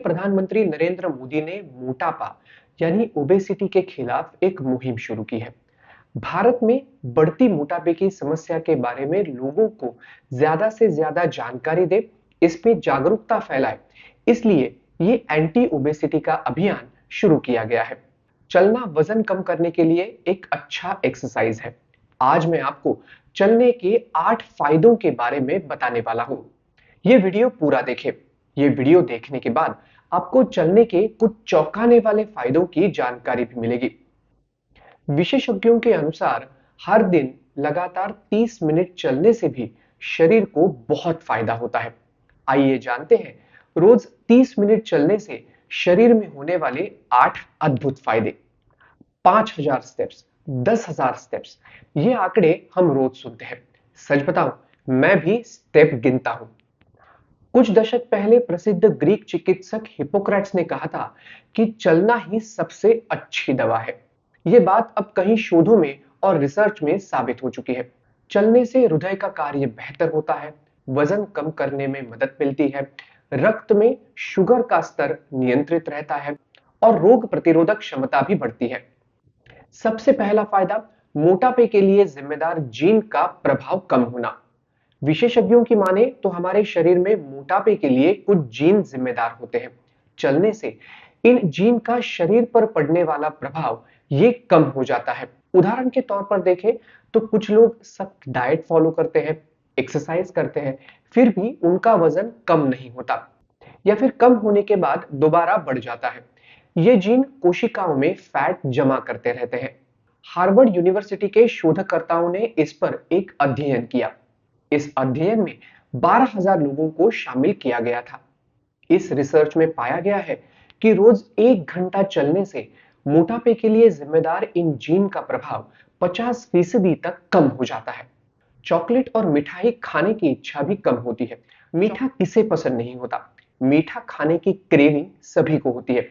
प्रधानमंत्री नरेंद्र मोदी ने मोटापा यानी ओबेसिटी के खिलाफ एक मुहिम शुरू की है। भारत में बढ़ती मोटापे की समस्या के बारे में लोगों को ज्यादा से ज्यादा जानकारी दे, इसमें जागरूकता फैलाए, इसलिए ये एंटी ओबेसिटी का अभियान शुरू किया गया है। चलना वजन कम करने के लिए एक अच्छा एक्सरसाइज है। आज मैं आपको चलने के 8 फायदों के बारे में बताने वाला हूं। ये वीडियो पूरा देखें। ये वीडियो देखने के बाद आपको चलने के कुछ चौंकाने वाले फायदों की जानकारी भी मिलेगी। विशेषज्ञों के अनुसार हर दिन लगातार 30 मिनट चलने से भी शरीर को बहुत फायदा होता है। आइए जानते हैं रोज 30 मिनट चलने से शरीर में होने वाले 8 अद्भुत फायदे। 5,000 स्टेप्स, 10,000 स्टेप्स, ये आंकड़े हम रोज सुनते हैं। सच बताऊं, मैं भी स्टेप गिनता हूं। कुछ दशक पहले प्रसिद्ध ग्रीक चिकित्सक हिप्पोक्रेट्स ने कहा था कि चलना ही सबसे अच्छी दवा है। यह बात अब कई शोधों में और रिसर्च में साबित हो चुकी है। चलने से हृदय का कार्य बेहतर होता है, वजन कम करने में मदद मिलती है, रक्त में शुगर का स्तर नियंत्रित रहता है और रोग प्रतिरोधक क्षमता भी बढ़ती है। सबसे पहला फायदा, मोटापे के लिए जिम्मेदार जीन का प्रभाव कम होना। विशेषज्ञों की माने तो हमारे शरीर में मोटापे के लिए कुछ जीन जिम्मेदार होते हैं। चलने से इन जीन का शरीर पर पड़ने वाला प्रभाव ये कम हो जाता है। उदाहरण के तौर पर देखें तो कुछ लोग सख्त डाइट फॉलो करते हैं, एक्सरसाइज करते हैं, फिर भी उनका वजन कम नहीं होता या फिर कम होने के बाद दोबारा बढ़ जाता है। ये जीन कोशिकाओं में फैट जमा करते रहते हैं। हार्वर्ड यूनिवर्सिटी के शोधकर्ताओं ने इस पर एक अध्ययन किया। इस अध्ययन में 12,000 लोगों को शामिल किया गया था। इस रिसर्च में पाया गया है कि रोज 1 घंटा चलने से मोटापे के लिए जिम्मेदार इन जीन का प्रभाव 50% तक कम हो जाता है। चॉकलेट और मिठाई खाने की इच्छा भी कम होती है। मीठा किसे पसंद नहीं होता? मीठा खाने की क्रेविंग सभी को होती है,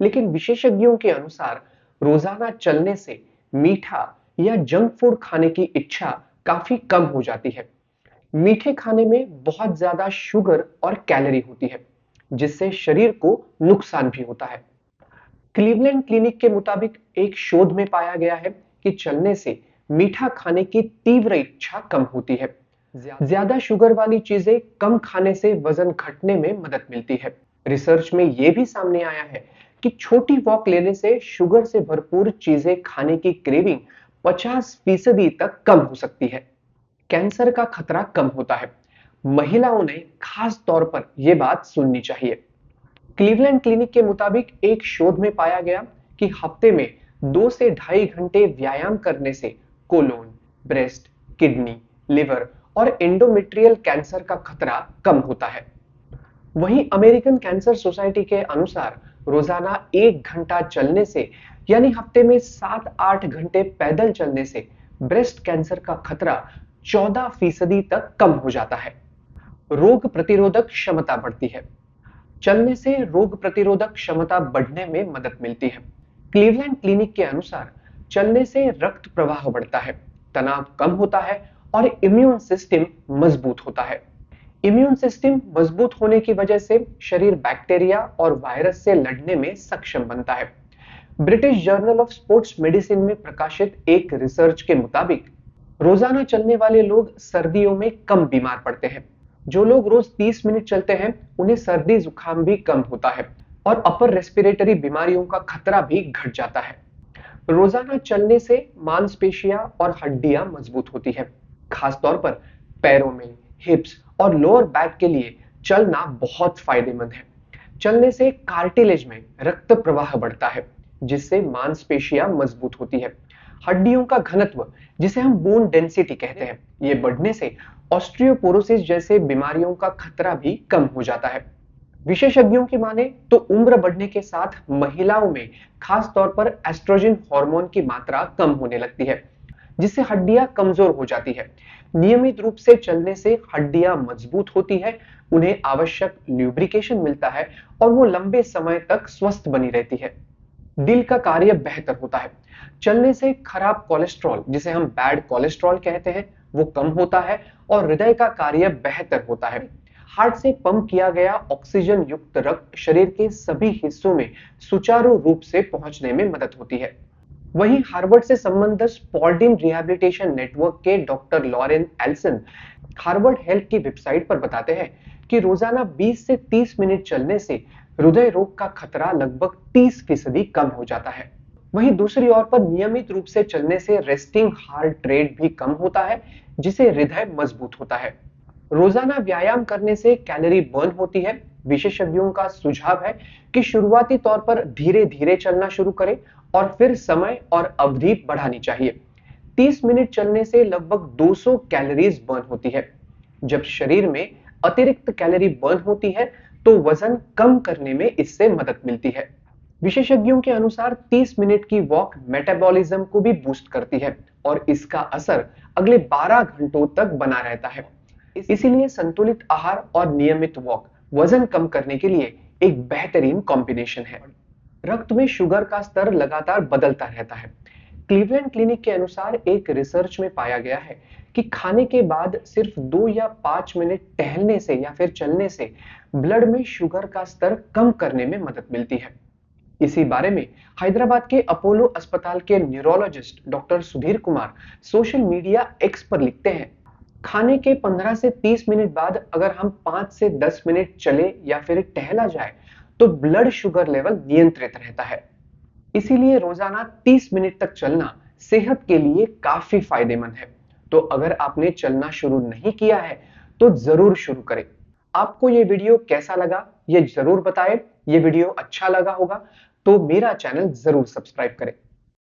लेकिन विशेषज्ञों के अनुसार रोजाना चलने से मीठा या जंक फूड खाने की इच्छा काफी कम हो जाती है। मीठे खाने में बहुत ज्यादा शुगर और कैलोरी होती है, जिससे शरीर को नुकसान भी होता है। क्लीवलैंड क्लिनिक के मुताबिक एक शोध में पाया गया है कि चलने से मीठा खाने की तीव्र इच्छा कम होती है। ज्यादा शुगर वाली चीजें कम खाने से वजन घटने में मदद मिलती है। रिसर्च में यह भी सामने आया है कि छोटी वॉक लेने से शुगर से भरपूर चीजें खाने की क्रेविंग 50% तक कम हो सकती है। कैंसर का खतरा कम होता है। महिलाओं ने खास तौर पर यह बात सुननी चाहिए। क्लीवलैंड क्लिनिक के मुताबिक एक शोध में पाया गया कि हफ्ते में 2 से ढाई घंटे व्यायाम करने से कोलोन, ब्रेस्ट, किडनी, लिवर और एंडोमेट्रियल कैंसर का खतरा कम होता है। वहीं अमेरिकन कैंसर सोसाइटी के अनुसार रोजाना 1 घंटा चलने से यानी हफ्ते में 7-8 घंटे पैदल चलने से ब्रेस्ट कैंसर का खतरा 14% तक कम हो जाता है। रोग प्रतिरोधक क्षमता बढ़ती है। चलने से रोग प्रतिरोधक क्षमता बढ़ने में मदद मिलती है। क्लीवलैंड क्लिनिक के अनुसार चलने से रक्त प्रवाह बढ़ता है, तनाव कम होता है और इम्यून सिस्टम मजबूत होता है। इम्यून सिस्टम मजबूत होने की वजह से शरीर बैक्टीरिया और वायरस से लड़ने में सक्षम बनता है। British journal of sports medicine में प्रकाशित एक रिसर्च के मुताबिक रोजाना चलने वाले लोग सर्दियों में कम बीमार पड़ते हैं। जो लोग रोज 30 मिनट चलते हैं उन्हें सर्दी जुकाम भी कम होता है और अपर रेस्पिरेटरी बीमारियों का खतरा भी घट जाता है। रोजाना चलने से मांसपेशियां और हड्डियां मजबूत होती है। खासतौर पर पैरों में, हिप्स और लोअर बैक के लिए चलना बहुत फायदेमंद है। चलने से कार्टिलेज में रक्त प्रवाह बढ़ता है, जिससे मांसपेशियां मजबूत होती है। हड्डियों का घनत्व, जिसे हम बोन डेंसिटी कहते हैं, ये बढ़ने से ऑस्टियोपोरोसिस जैसे बीमारियों का खतरा भी कम हो जाता है। विशेषज्ञों की माने तो उम्र बढ़ने के साथ महिलाओं में खास तौर पर एस्ट्रोजन हार्मोन की मात्रा कम होने लगती है, जिससे हड्डियां कमजोर हो जाती है। नियमित रूप से चलने से हड्डियां मजबूत होती है, उन्हें आवश्यक ल्यूब्रिकेशन मिलता है और वो लंबे समय तक स्वस्थ बनी रहती है। दिल का कार्य बेहतर होता है। चलने से खराब कोलेस्ट्रॉल, जिसे हम बैड कोलेस्ट्रॉल कहते हैं, वो कम होता है और हृदय का कार्य बेहतर होता है। हार्ट से पंप किया गया ऑक्सीजन युक्त रक्त शरीर के सभी हिस्सों में सुचारू रूप से पहुंचने में मदद होती है। वहीं हार्वर्ड से संबंधित स्पॉल्डिन रिहैबिलिटेशन नेटवर्क के डॉक्टर लॉरेन एल्सन हार्वर्ड हेल्थ की वेबसाइट पर बताते हैं कि रोजाना 20 से 30 मिनट चलने से हृदय रोग का खतरा लगभग 30% कम हो जाता है। वहीं दूसरी ओर पर नियमित रूप से चलने से रेस्टिंग हार्ट रेट भी कम होता है, जिससे हृदय मजबूत होता है। रोजाना व्यायाम करने से कैलोरी बर्न होती है। विशेषज्ञों का सुझाव है कि शुरुआती तौर पर धीरे धीरे चलना शुरू करें और फिर समय और अवधि बढ़ानी चाहिए। 30 मिनट चलने से लगभग 200 कैलोरीज बर्न होती है। जब शरीर में अतिरिक्त कैलोरी बर्न होती है तो वजन कम करने में इससे मदद मिलती है। विशेषज्ञों के अनुसार 30 मिनट की वॉक मेटाबॉलिज्म को भी बूस्ट करती है और इसका असर अगले 12 घंटों तक बना रहता है। इसीलिए संतुलित आहार और नियमित वॉक वजन कम करने के लिए एक बेहतरीन कॉम्बिनेशन है। रक्त में शुगर का स्तर लगातार बदलता रहता है। क्लीवलैंड क्लिनिक के अनुसार एक रिसर्च में पाया गया है कि खाने के बाद सिर्फ 2 या 5 मिनट टहलने से या फिर चलने से ब्लड में शुगर का स्तर कम करने में मदद मिलती है। इसी बारे में हैदराबाद के अपोलो अस्पताल के neurologist doctor Sudhir Kumar social media x पर लिखते हैं, खाने के 15 से 30 मिनट बाद अगर हम 5 से 10 मिनट चले या फिर टहला जाए तो ब्लड शुगर लेवल नियंत्रित रहता है। इसीलिए रोजाना 30 मिनट तक चलना सेहत के लिए काफी फायदेमंद है। तो अगर आपने चलना शुरू नहीं किया है तो जरूर शुरू करें। आपको ये वीडियो कैसा लगा ये जरूर बताएं। ये वीडियो अच्छा लगा होगा तो मेरा चैनल जरूर सब्सक्राइब करें।